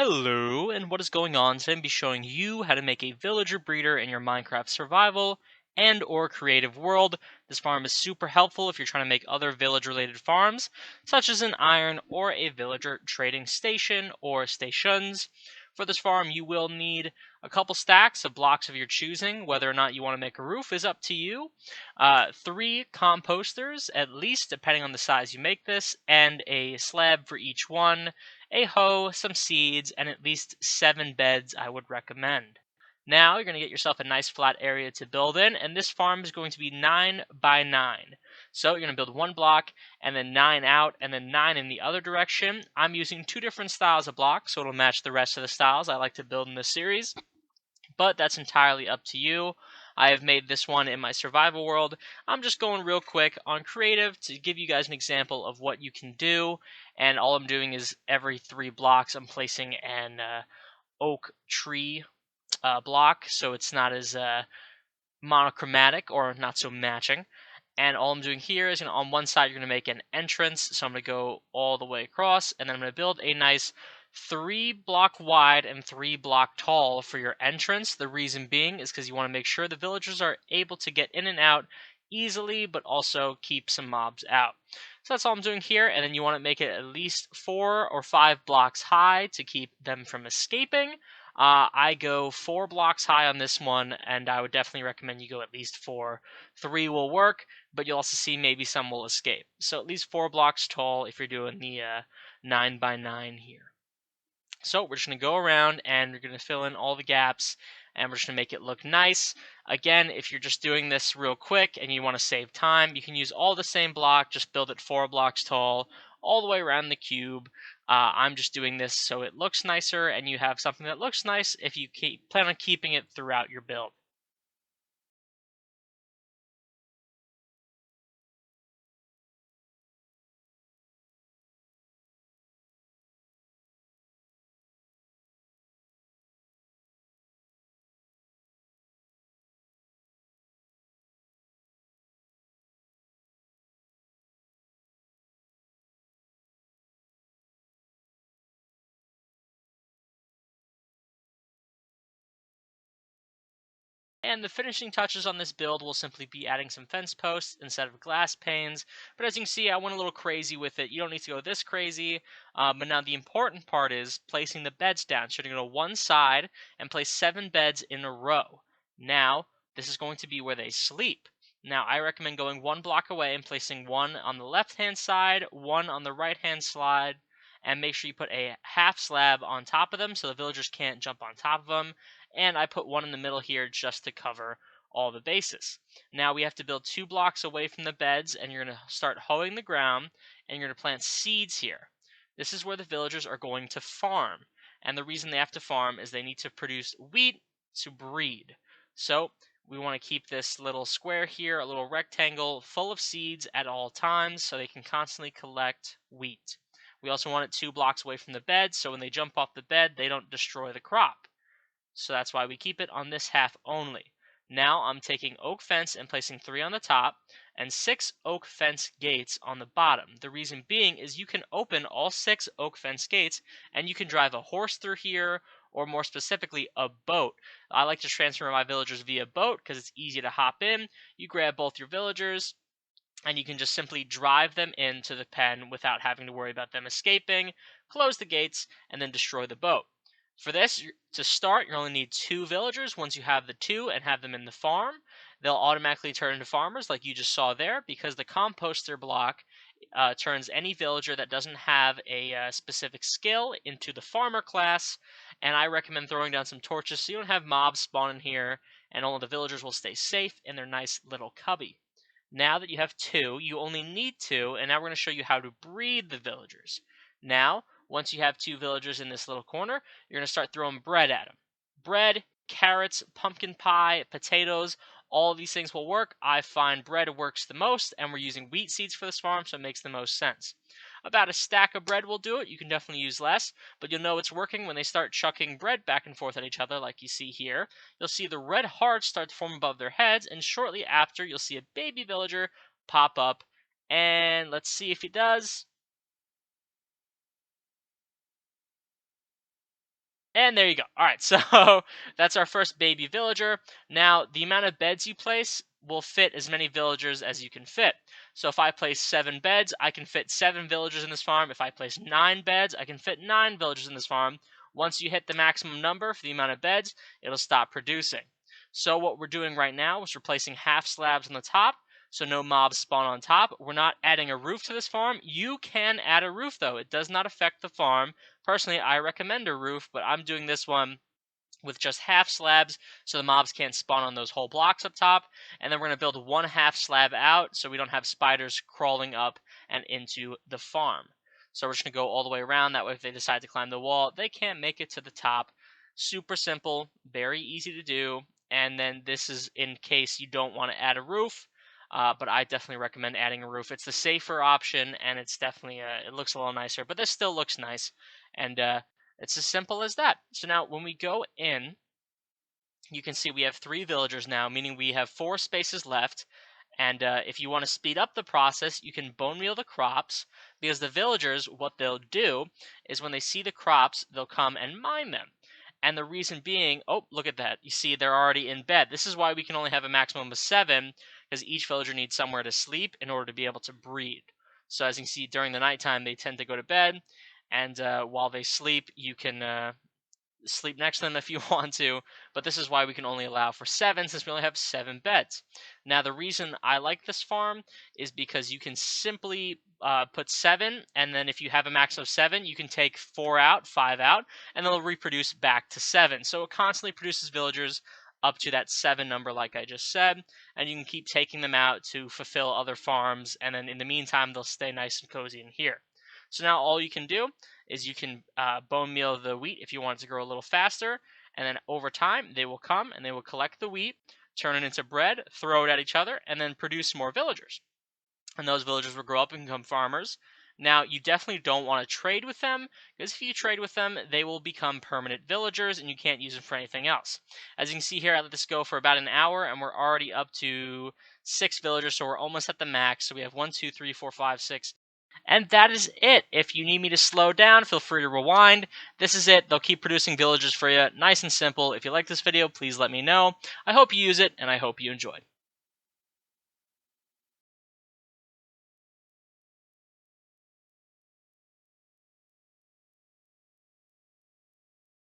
Hello, and what is going on? Today I'm be showing you how to make a villager breeder in your Minecraft survival and or creative world. This farm is super helpful if you're trying to make other village related farms, such as an iron or a villager trading station or stations. For this farm, you will need a couple stacks of blocks of your choosing. Whether or not you want to make a roof is up to you. 3 composters, at least, depending on the size you make this, and a slab for each one, a hoe, some seeds, and at least 7 beds I would recommend. Now you're going to get yourself a nice flat area to build in, and this farm is going to be 9 by 9. So you're going to build 1 block, and then 9 out, and then 9 in the other direction. I'm using 2 different styles of blocks, so it'll match the rest of the styles I like to build in this series, but that's entirely up to you. I have made this one in my survival world. I'm just going real quick on creative to give you guys an example of what you can do, and all I'm doing is every 3 blocks I'm placing an oak tree block, so it's not as monochromatic or not so matching. And all I'm doing here is on one side you're going to make an entrance, so I'm going to go all the way across, and then I'm going to build a nice 3 block wide and 3 block tall for your entrance. The reason being is because you want to make sure the villagers are able to get in and out easily, but also keep some mobs out. So that's all I'm doing here, and then you want to make it at least 4 or 5 blocks high to keep them from escaping. I go 4 blocks high on this one, and I would definitely recommend you go at least 4. 3 will work, but you'll also see maybe some will escape. So at least 4 blocks tall if you're doing the 9 by 9 here. So we're just going to go around and we're going to fill in all the gaps, and we're just going to make it look nice. Again, if you're just doing this real quick and you want to save time, you can use all the same block, just build it 4 blocks tall all the way around the cube. I'm just doing this so it looks nicer, and you have something that looks nice if you plan on keeping it throughout your build. And the finishing touches on this build will simply be adding some fence posts instead of glass panes. But as you can see, I went a little crazy with it. You don't need to go this crazy. But now the important part is placing the beds down. So you're going to go one side and place 7 beds in a row. Now, this is going to be where they sleep. Now, I recommend going 1 block away and placing 1 on the left-hand side, 1 on the right-hand side, and make sure you put a half slab on top of them so the villagers can't jump on top of them, and I put 1 in the middle here just to cover all the bases. Now we have to build 2 blocks away from the beds, and you're going to start hoeing the ground, and you're going to plant seeds here. This is where the villagers are going to farm, and the reason they have to farm is they need to produce wheat to breed. So we want to keep this little square here, a little rectangle, full of seeds at all times so they can constantly collect wheat. We also want it 2 blocks away from the bed, so when they jump off the bed, they don't destroy the crop. So that's why we keep it on this half only. Now I'm taking oak fence and placing 3 on the top and 6 oak fence gates on the bottom. The reason being is you can open all 6 oak fence gates and you can drive a horse through here, or more specifically a boat. I like to transfer my villagers via boat because it's easy to hop in. You grab both your villagers and you can just simply drive them into the pen without having to worry about them escaping, close the gates, and then destroy the boat. For this, to start, you only need 2 villagers. Once you have the 2 and have them in the farm, they'll automatically turn into farmers like you just saw there, because the composter block turns any villager that doesn't have a specific skill into the farmer class. And I recommend throwing down some torches so you don't have mobs spawning here, and all of the villagers will stay safe in their nice little cubby. Now that you have 2, you only need 2, and now we're going to show you how to breed the villagers. Now, once you have 2 villagers in this little corner, you're going to start throwing bread at them. Bread, carrots, pumpkin pie, potatoes, all of these things will work. I find bread works the most, and we're using wheat seeds for this farm, so it makes the most sense. About a stack of bread will do it. You can definitely use less, but you'll know it's working when they start chucking bread back and forth at each other like you see here. You'll see the red hearts start to form above their heads, and shortly after, you'll see a baby villager pop up, and let's see if he does. And there you go. All right, so that's our first baby villager. Now, the amount of beds you place will fit as many villagers as you can fit. So if I place 7 beds, I can fit 7 villagers in this farm. If I place 9 beds, I can fit 9 villagers in this farm. Once you hit the maximum number for the amount of beds, it'll stop producing. So what we're doing right now is we're placing half slabs on the top, so no mobs spawn on top. We're not adding a roof to this farm. You can add a roof, though. It does not affect the farm. Personally, I recommend a roof, but I'm doing this one with just half slabs so the mobs can't spawn on those whole blocks up top. And then we're going to build 1/2 slab out so we don't have spiders crawling up and into the farm. So we're just going to go all the way around. That way, if they decide to climb the wall, they can't make it to the top. Super simple, very easy to do. And then this is in case you don't want to add a roof. But I definitely recommend adding a roof. It's the safer option, and it's definitely it looks a little nicer. But this still looks nice, and it's as simple as that. So now when we go in, you can see we have 3 villagers now, meaning we have 4 spaces left. And if you want to speed up the process, you can bone meal the crops, because the villagers, what they'll do is when they see the crops, they'll come and mine them. And the reason being, oh, look at that. You see, they're already in bed. This is why we can only have a maximum of 7, because each villager needs somewhere to sleep in order to be able to breed. So as you can see, during the nighttime, they tend to go to bed. And while they sleep, you can sleep next to them if you want to, but this is why we can only allow for 7 since we only have 7 beds. Now, the reason I like this farm is because you can simply put 7, and then if you have a max of 7, you can take 4 out, 5 out, and they'll reproduce back to 7. So it constantly produces villagers up to that 7 number, like I just said, and you can keep taking them out to fulfill other farms, and then in the meantime, they'll stay nice and cozy in here. So now all you can do is you can bone meal the wheat if you want it to grow a little faster, and then over time they will come and they will collect the wheat, turn it into bread, throw it at each other, and then produce more villagers. And those villagers will grow up and become farmers. Now, you definitely don't want to trade with them, because if you trade with them, they will become permanent villagers and you can't use them for anything else. As you can see here, I let this go for about an hour and we're already up to 6 villagers, so we're almost at the max. So we have 1, 2, 3, 4, 5, 6. And that is it. If you need me to slow down, feel free to rewind. This is it. They'll keep producing villagers for you. Nice and simple. If you like this video, please let me know. I hope you use it, and I hope you enjoyed.